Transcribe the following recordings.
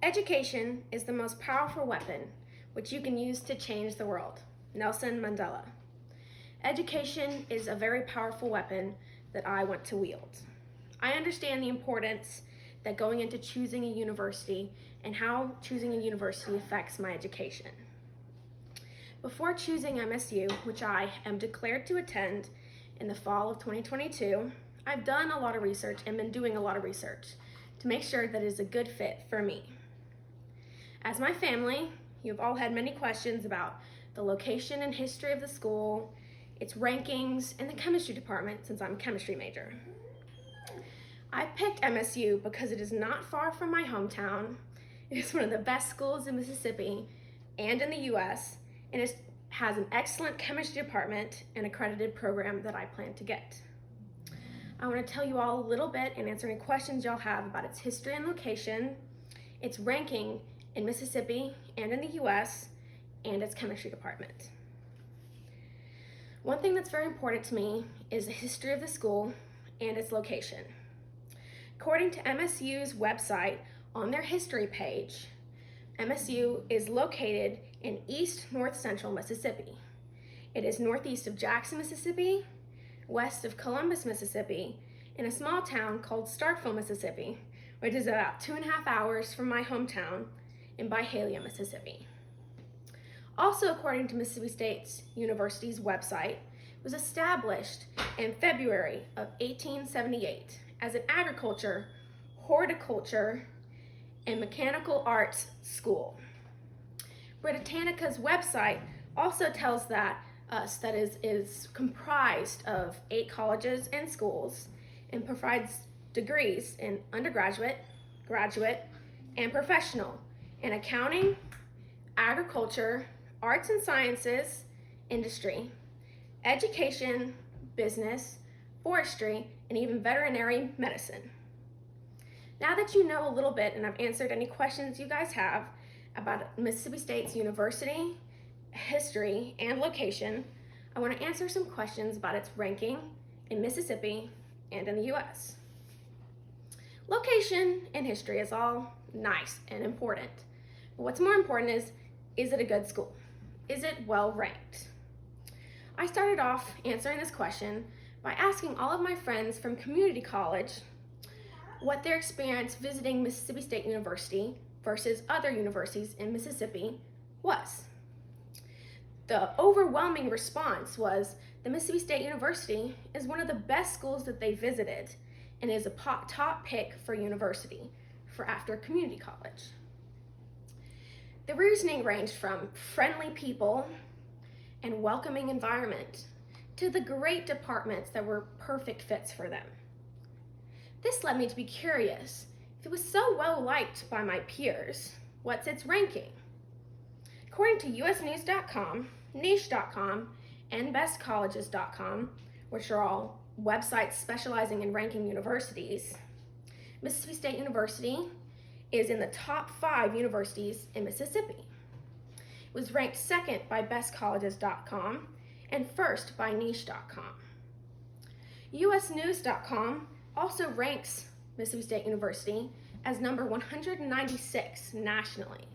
Education is the most powerful weapon which you can use to change the world. Nelson Mandela. Education is a very powerful weapon that I want to wield. I understand the importance that going into choosing a university and how choosing a university affects my education. Before choosing MSU, which I am declared to attend in the fall of 2022, I've done a lot of research and been doing a lot of research to make sure that it is a good fit for me. As my family, you've all had many questions about the location and history of the school, its rankings, and the chemistry department since I'm a chemistry major. I picked MSU because it is not far from my hometown. It is one of the best schools in Mississippi and in the US, and it has an excellent chemistry department and accredited program that I plan to get. I want to tell you all a little bit and answer any questions y'all have about its history and location, its ranking in Mississippi and in the US, and its chemistry department. One thing that's very important to me is the history of the school and its location. According to MSU's website, on their history page, MSU is located in East North Central Mississippi. It is northeast of Jackson, Mississippi, west of Columbus, Mississippi, in a small town called Starkville, Mississippi, which is about 2.5 hours from my hometown in Byhalia, Mississippi. Also, according to Mississippi State University's website, it was established in February of 1878 as an agriculture, horticulture, and mechanical arts school. Britannica's website also tells us that is comprised of 8 colleges and schools and provides degrees in undergraduate, graduate, and professional in accounting, agriculture, arts and sciences, industry, education, business, forestry, and even veterinary medicine. Now that you know a little bit and I've answered any questions you guys have about Mississippi State's university, history, and location, I want to answer some questions about its ranking in Mississippi and in the US. Location and history is all nice and important, but what's more important is it a good school? Is it well ranked? I started off answering this question by asking all of my friends from community college what their experience visiting Mississippi State University versus other universities in Mississippi was. The overwhelming response was the Mississippi State University is one of the best schools that they visited and is a top pick for university for after community college. The reasoning ranged from friendly people and welcoming environment to the great departments that were perfect fits for them. This led me to be curious. If it was so well liked by my peers, what's its ranking? According to usnews.com, niche.com, and bestcolleges.com, which are all websites specializing in ranking universities, Mississippi State University is in the top 5 universities in Mississippi. It was ranked second by bestcolleges.com and first by niche.com. usnews.com also ranks Mississippi State University as number 196 nationally,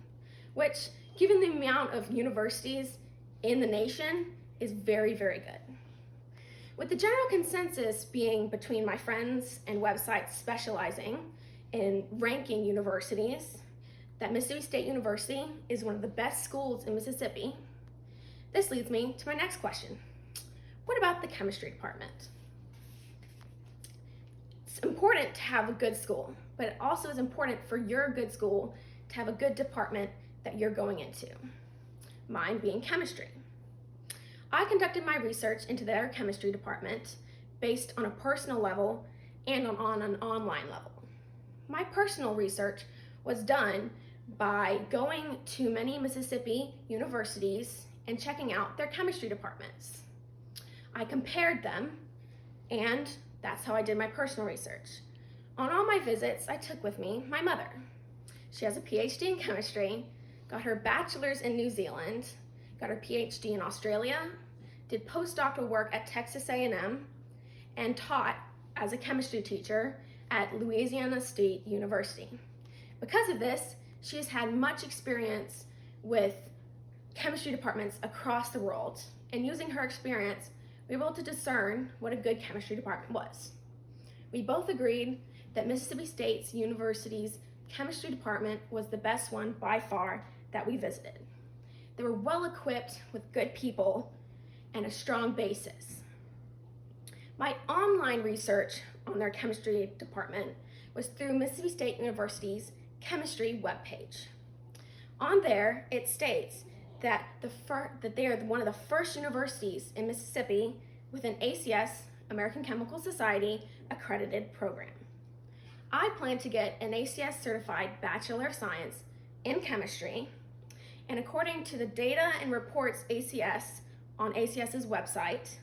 which, given the amount of universities in the nation, is very, very good. With the general consensus being between my friends and websites specializing in ranking universities that Mississippi State University is one of the best schools in Mississippi, this leads me to my next question. What about the chemistry department? It's important to have a good school, but it also is important for your good school to have a good department that you're going into, mine being chemistry. I conducted my research into their chemistry department based on a personal level and on an online level. My personal research was done by going to many Mississippi universities and checking out their chemistry departments. I compared them, and that's how I did my personal research. On all my visits, I took with me my mother. She has a PhD in chemistry, got her bachelor's in New Zealand, got her PhD in Australia, did postdoctoral work at Texas A&M, and taught as a chemistry teacher at Louisiana State University. Because of this, She has had much experience with chemistry departments across the world, and using her experience, we were able to discern what a good chemistry department was. We both agreed that Mississippi State University's chemistry department was the best one by far that we visited. They were well equipped with good people and a strong basis. My online research on their chemistry department was through Mississippi State University's chemistry webpage. On there, it states that they are one of the first universities in Mississippi with an ACS, American Chemical Society, accredited program. I plan to get an ACS certified Bachelor of Science in Chemistry, and according to the data and reports ACS on ACS's website,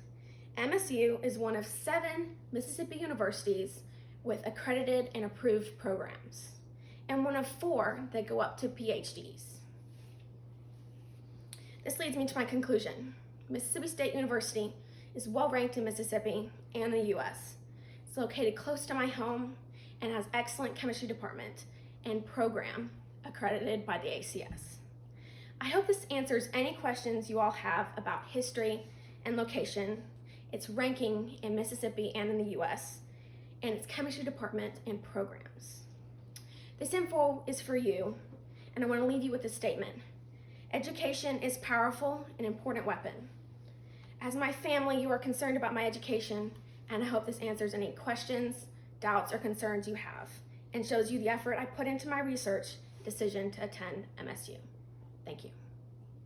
MSU is one of 7 Mississippi universities with accredited and approved programs, and one of 4 that go up to PhDs. This leads me to my conclusion. Mississippi State University is well ranked in Mississippi and the US. It's located close to my home and has excellent chemistry department and program accredited by the ACS. I hope this answers any questions you all have about history and location, its ranking in Mississippi and in the US, and its chemistry department and programs. This info is for you, and I want to leave you with a statement. Education is powerful and important weapon. As my family, you are concerned about my education, and I hope this answers any questions, doubts, or concerns you have, and shows you the effort I put into my research decision to attend MSU. Thank you.